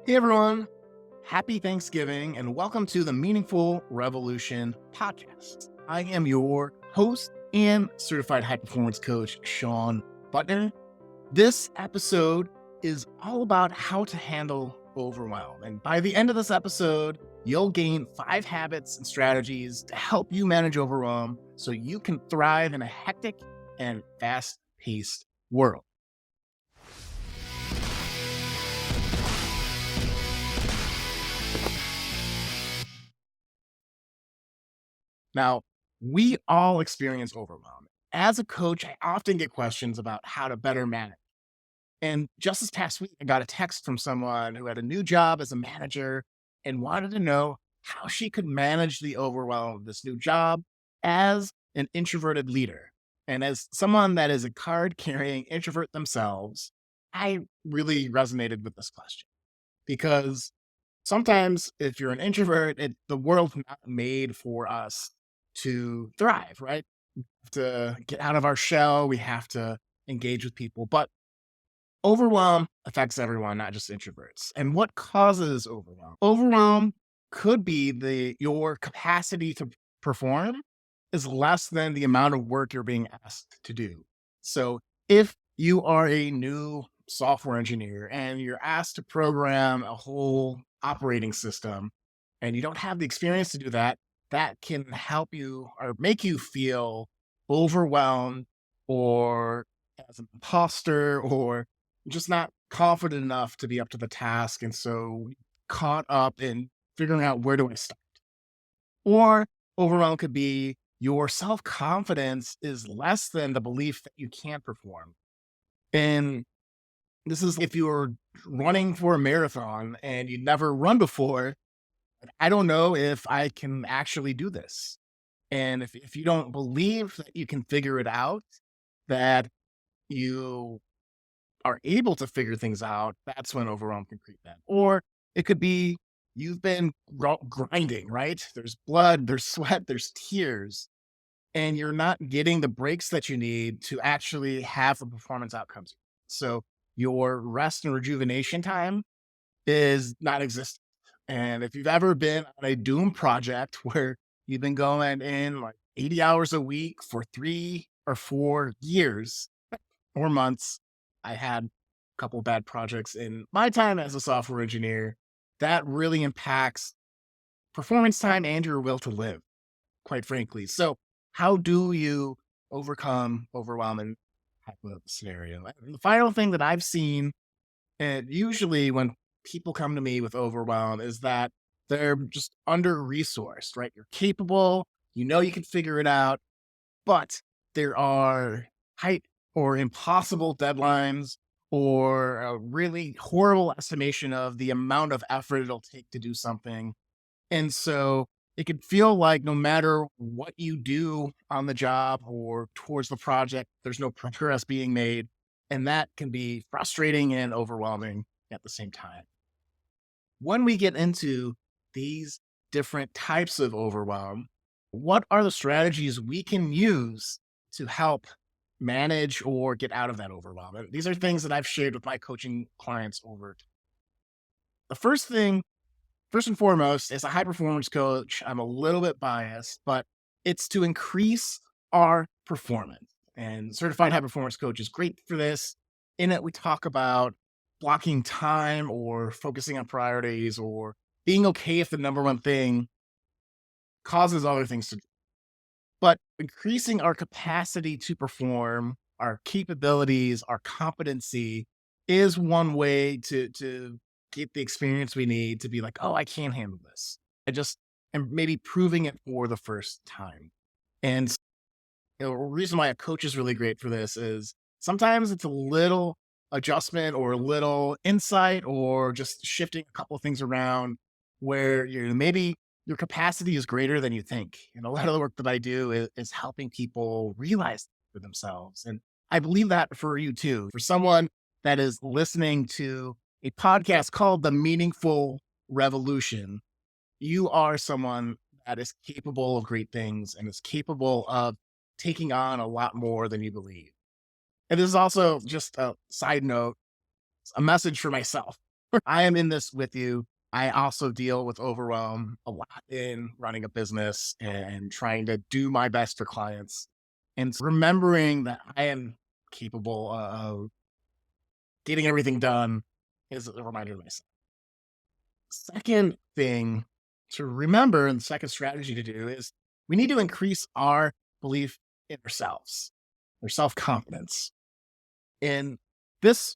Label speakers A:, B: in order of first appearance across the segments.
A: Hey everyone, happy Thanksgiving and welcome to the Meaningful Revolution podcast. I am your host and certified high performance coach, Shawn Buttner. This episode is all about how to handle overwhelm. And by the end of this episode, you'll gain 5 habits and strategies to help you manage overwhelm so you can thrive in a hectic and fast paced world. Now, we all experience overwhelm. As a coach, I often get questions about how to better manage. And just this past week, I got a text from someone who had a new job as a manager and wanted to know how she could manage the overwhelm of this new job as an introverted leader. And as someone that is a card carrying introvert themselves, I really resonated with this question because sometimes if you're an introvert, the world's not made for us to thrive, right? To get out of our shell, we have to engage with people. But overwhelm affects everyone, not just introverts. And what causes overwhelm? Overwhelm could be your capacity to perform is less than the amount of work you're being asked to do. So if you are a new software engineer and you're asked to program a whole operating system and you don't have the experience to do that, that can help you or make you feel overwhelmed or as an imposter or just not confident enough to be up to the task. And so caught up in figuring out where do I start? Or overwhelm could be your self confidence is less than the belief that you can't perform. And this is if you were running for a marathon and you'd never run before, I don't know if I can actually do this. And if you don't believe that you can figure it out, that you are able to figure things out, that's when overwhelm can creep in. Or it could be you've been grinding, right? There's blood, there's sweat, there's tears, and you're not getting the breaks that you need to actually have the performance outcomes. So your rest and rejuvenation time is not existent. And if you've ever been on a doom project where you've been going in like 80 hours a week for 3 or 4 years or months, I had a couple bad projects in my time as a software engineer. That really impacts performance time and your will to live, quite frankly. So, how do you overcome overwhelming type of scenario? And the final thing that I've seen, and usually when people come to me with overwhelm, is that they're just under resourced, right? You're capable, you know you can figure it out, but there are tight or impossible deadlines or a really horrible estimation of the amount of effort it'll take to do something. And so it could feel like no matter what you do on the job or towards the project, there's no progress being made. And that can be frustrating and overwhelming at the same time. When we get into these different types of overwhelm, what are the strategies we can use to help manage or get out of that overwhelm? And these are things that I've shared with my coaching clients over. The first thing, first and foremost, as a high performance coach, I'm a little bit biased, but it's to increase our performance. And certified high performance coach is great for this. In it, we talk about blocking time or focusing on priorities or being okay if the number one thing causes other things to, but increasing our capacity to perform, our capabilities, our competency is one way to get the experience we need to be like, oh, I can handle this. I just am maybe proving it for the first time. And the reason why a coach is really great for this is sometimes it's a little adjustment or a little insight or just shifting a couple of things around where you're maybe your capacity is greater than you think. And a lot of the work that I do is helping people realize for themselves. And I believe that for you too, for someone that is listening to a podcast called The Meaningful Revolution, you are someone that is capable of great things and is capable of taking on a lot more than you believe. And this is also just a side note, a message for myself. I am in this with you. I also deal with overwhelm a lot in running a business and trying to do my best for clients. And remembering that I am capable of getting everything done is a reminder to myself. Second thing to remember, and the second strategy to do is we need to increase our belief in ourselves, our self confidence. And this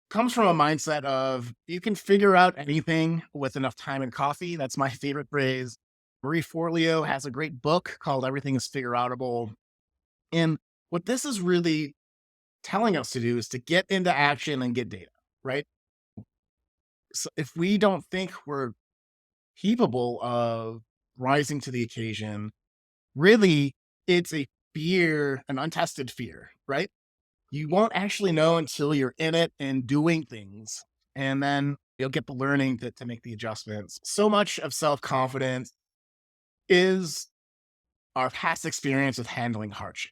A: comes from a mindset of you can figure out anything with enough time and coffee. That's my favorite phrase. Marie Forleo has a great book called Everything is Figure Outable. And what this is really telling us to do is to get into action and get data, right? So if we don't think we're capable of rising to the occasion, really, it's a fear, an untested fear, right? You won't actually know until you're in it and doing things. And then you'll get the learning to make the adjustments. So much of self confidence is our past experience with handling hardship.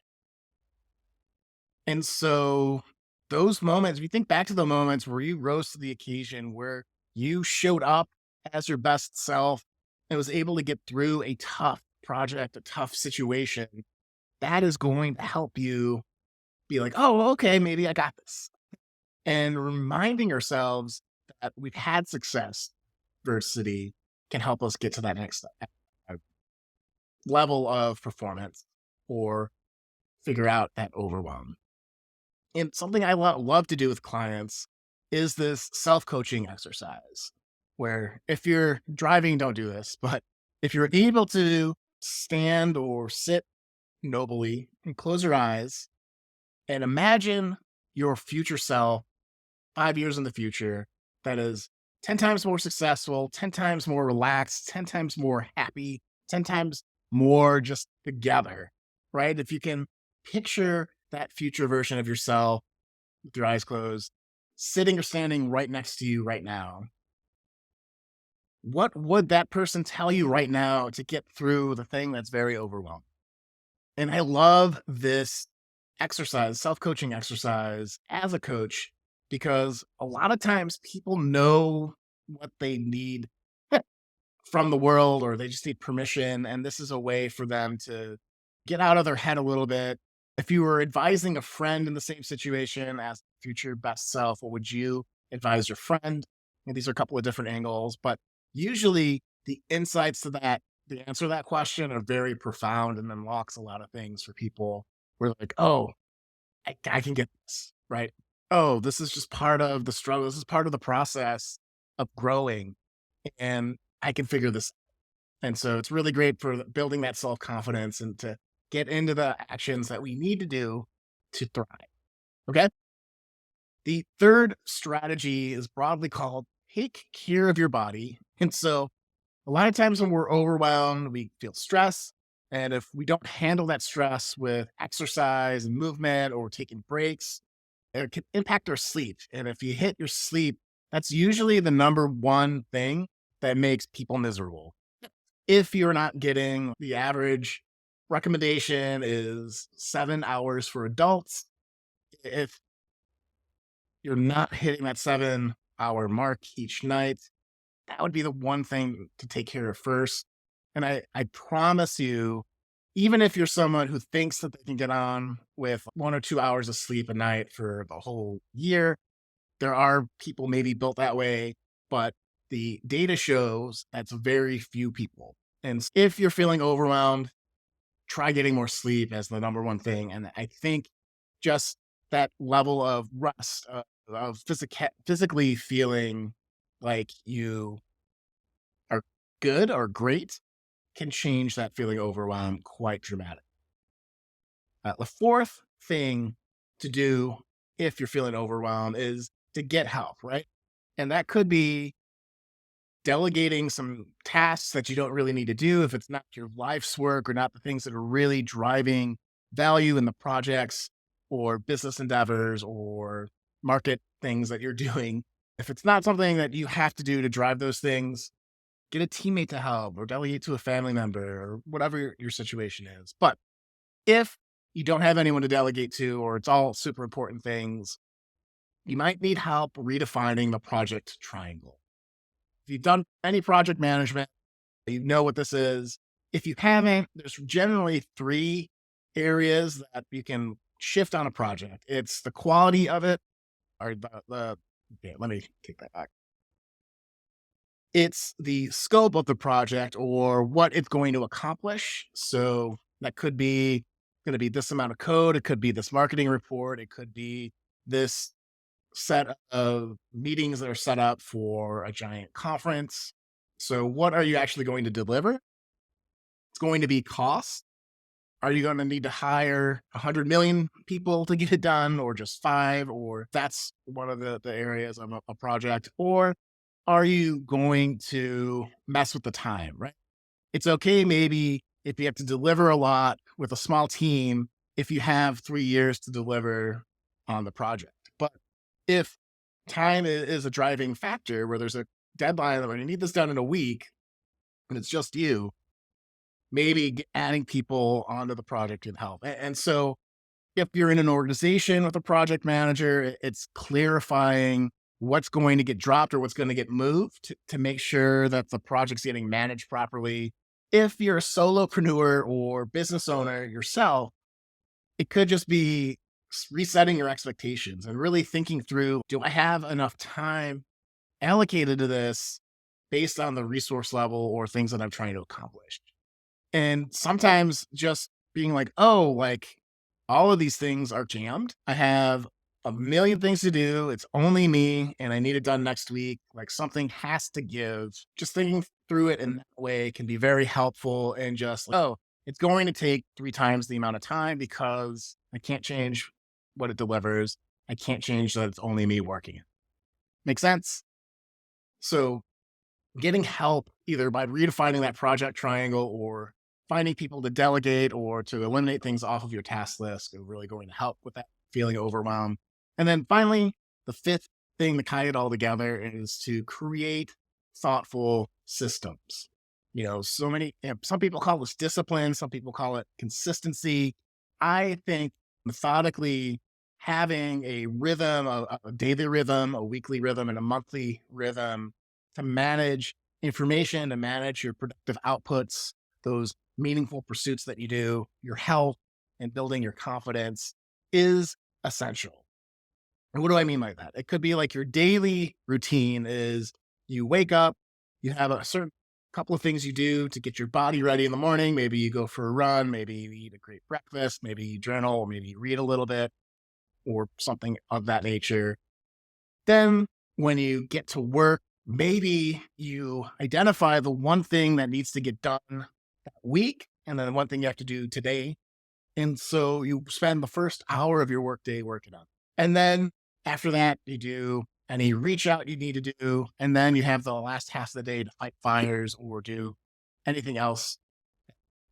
A: And so, those moments, if you think back to the moments where you rose to the occasion, where you showed up as your best self and was able to get through a tough project, a tough situation, that is going to help you be like, oh, okay, maybe I got this. And reminding ourselves that we've had success, adversity can help us get to that next level of performance or figure out that overwhelm. And something I love to do with clients is this self coaching exercise where if you're driving, don't do this, but if you're able to stand or sit nobly and close your eyes and imagine your future self 5 years in the future that is 10 times more successful, 10 times more relaxed, 10 times more happy, 10 times more just together, right? If you can picture that future version of yourself with your eyes closed, sitting or standing right next to you right now, what would that person tell you right now to get through the thing that's very overwhelming? And I love this exercise, self coaching exercise as a coach, because a lot of times people know what they need from the world or they just need permission. And this is a way for them to get out of their head a little bit. If you were advising a friend in the same situation as future best self, what would you advise your friend? And these are a couple of different angles, but usually the insights to that, the answer to that question are very profound and unlocks a lot of things for people. We're like, oh, I can get this, right? Oh, this is just part of the struggle. This is part of the process of growing, and I can figure this. And so it's really great for building that self confidence and to get into the actions that we need to do to thrive. Okay. The third strategy is broadly called take care of your body. And so a lot of times when we're overwhelmed, we feel stress. And if we don't handle that stress with exercise and movement or taking breaks, it can impact our sleep. And if you hit your sleep, that's usually the number one thing that makes people miserable. If you're not getting the average recommendation is 7 hours for adults. If you're not hitting that 7 hour mark each night, that would be the one thing to take care of first. And I promise you, even if you're someone who thinks that they can get on with 1 or 2 hours of sleep a night for the whole year, there are people maybe built that way, but the data shows that's very few people. And if you're feeling overwhelmed, try getting more sleep as the number one thing. And I think just that level of rest, of physically feeling like you are good or great can change that feeling overwhelmed quite dramatic. The fourth thing to do if you're feeling overwhelmed is to get help, right? And that could be delegating some tasks that you don't really need to do if it's not your life's work or not the things that are really driving value in the projects or business endeavors or market things that you're doing. If it's not something that you have to do to drive those things, get a teammate to help or delegate to a family member or whatever your situation is. But if you don't have anyone to delegate to or it's all super important things, You might need help redefining the project triangle. If you've done any project management, you know what this is. If you haven't, there's generally three areas that you can shift on a project. It's the quality of it, or okay, let me take that back. It's the scope of the project or what it's going to accomplish. So that could be going to be this amount of code. It could be this marketing report. It could be this set of meetings that are set up for a giant conference. So, what are you actually going to deliver? It's going to be cost. Are you going to need to hire 100 million people to get it done, or just five? Or that's one of the areas of a project. Or are you going to mess with the time, right? It's okay, maybe if you have to deliver a lot with a small team, if you have 3 years to deliver on the project. But if time is a driving factor where there's a deadline where you need this done in a week and it's just you, maybe adding people onto the project can help. And so if you're in an organization with a project manager, it's clarifying what's going to get dropped or what's going to get moved to make sure that the project's getting managed properly. If you're a solopreneur or business owner yourself, it could just be resetting your expectations and really thinking through, do I have enough time allocated to this based on the resource level or things that I'm trying to accomplish? And sometimes just being like, oh, like all of these things are jammed. I have a million things to do. It's only me and I need it done next week. Like something has to give. Just thinking through it in that way can be very helpful and just like, oh, it's going to take 3 times the amount of time because I can't change what it delivers. I can't change that it's only me working it. Make sense? So getting help either by redefining that project triangle or finding people to delegate or to eliminate things off of your task list are really going to help with that feeling overwhelmed. And then finally, the fifth thing to tie it all together is to create thoughtful systems. Some people call this discipline, some people call it consistency. I think methodically having a rhythm, a daily rhythm, a weekly rhythm, and a monthly rhythm to manage information, to manage your productive outputs, those meaningful pursuits that you do, your health, and building your confidence is essential. And what do I mean by that? It could be like your daily routine is you wake up, you have a certain couple of things you do to get your body ready in the morning. Maybe you go for a run, maybe you eat a great breakfast, maybe you journal, or maybe you read a little bit or something of that nature. Then when you get to work, maybe you identify the one thing that needs to get done that week and then one thing you have to do today. And so you spend the first hour of your workday working on it. And then after that, you do any reach out you need to do. And then you have the last half of the day to fight fires or do anything else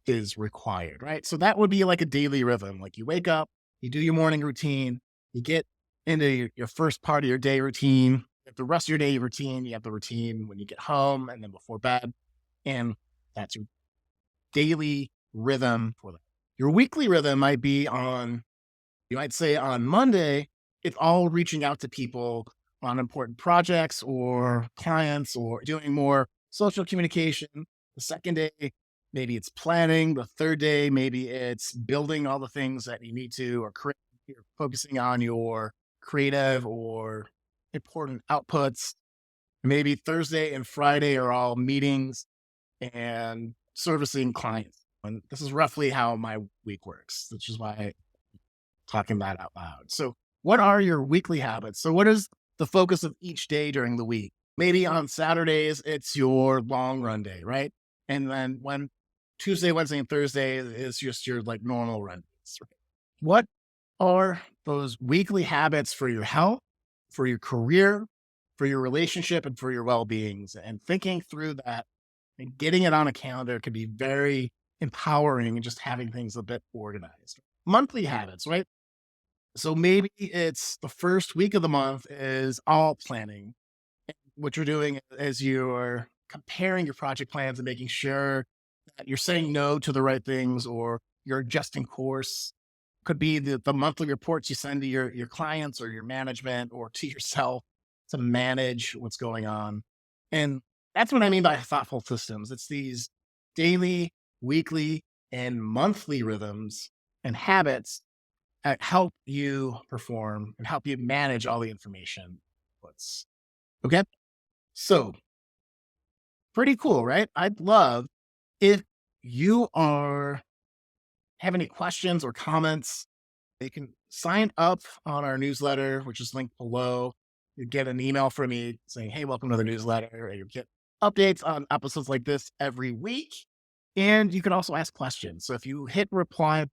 A: is required, right? So that would be like a daily rhythm. Like you wake up, you do your morning routine, you get into your first part of your day routine. You have the rest of your day routine. You have the routine when you get home and then before bed. And that's your daily rhythm for that. Your weekly rhythm might be you might say on Monday, it's all reaching out to people on important projects or clients or doing more social communication. The second day, maybe it's planning. The third day, maybe it's building all the things that you need to or you're focusing on your creative or important outputs. Maybe Thursday and Friday are all meetings and servicing clients. And this is roughly how my week works, which is why I'm talking that out loud. So, what are your weekly habits? So, what is the focus of each day during the week? Maybe on Saturdays, it's your long run day, right? And then when Tuesday, Wednesday, and Thursday is just your like normal run days, right? What are those weekly habits for your health, for your career, for your relationship, and for your well beings? And thinking through that and getting it on a calendar can be very empowering and just having things a bit organized. Monthly habits, right? So maybe it's the first week of the month is all planning. What you're doing is you're comparing your project plans and making sure that you're saying no to the right things or you're adjusting course could be the monthly reports you send to your clients or your management or to yourself to manage what's going on. And that's what I mean by thoughtful systems. It's these daily, weekly, and monthly rhythms and habits that help you perform and help you manage all the information. Let's okay. So pretty cool, right? I'd love if you are have any questions or comments. You can sign up on our newsletter, which is linked below. You get an email from me saying, "Hey, welcome to the newsletter." And you get updates on episodes like this every week. And you can also ask questions. So if you hit reply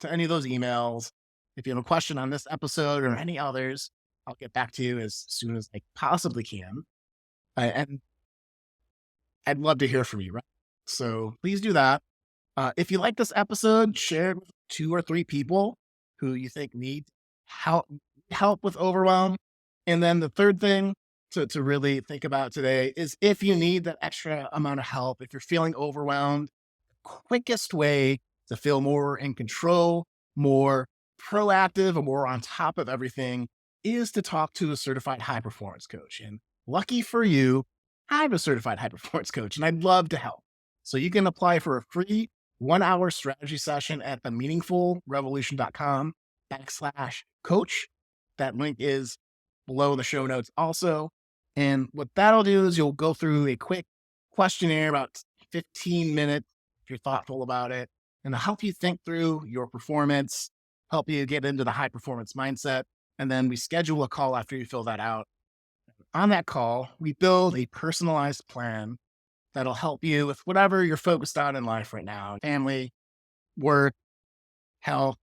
A: to any of those emails, if you have a question on this episode or any others, I'll get back to you as soon as I possibly can. And I'd love to hear from you, right? So please do that. If you like this episode, share it with 2 or 3 people who you think need help help with overwhelm. And then the third thing to really think about today is if you need that extra amount of help, if you're feeling overwhelmed, quickest way to feel more in control, more proactive, or more on top of everything is to talk to a certified high performance coach. And lucky for you, I'm a certified high performance coach and I'd love to help. So you can apply for a free 1 hour strategy session at themeaningfulrevolution.com/coach. That link is below the show notes also. And what that'll do is you'll go through a quick questionnaire, about 15 minutes, if you're thoughtful about it, and to help you think through your performance, help you get into the high performance mindset. And then we schedule a call after you fill that out. On that call, we build a personalized plan that'll help you with whatever you're focused on in life right now: family, work, health,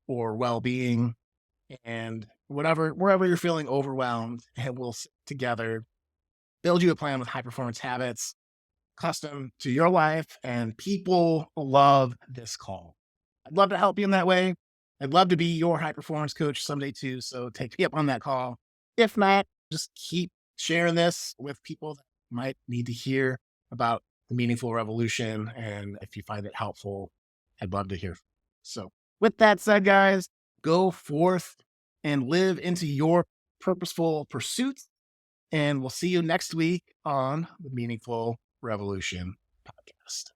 A: or well being, and wherever you're feeling overwhelmed. And we'll sit together, build you a plan with high performance habits custom to your life. And people love this call. I'd love to help you in that way. I'd love to be your high performance coach someday too. So take me up on that call. If not, just keep sharing this with people that might need to hear about the meaningful revolution. And if you find it helpful, I'd love to hear. So with that said, guys, go forth and live into your purposeful pursuits. And we'll see you next week on the Meaningful Revolution podcast.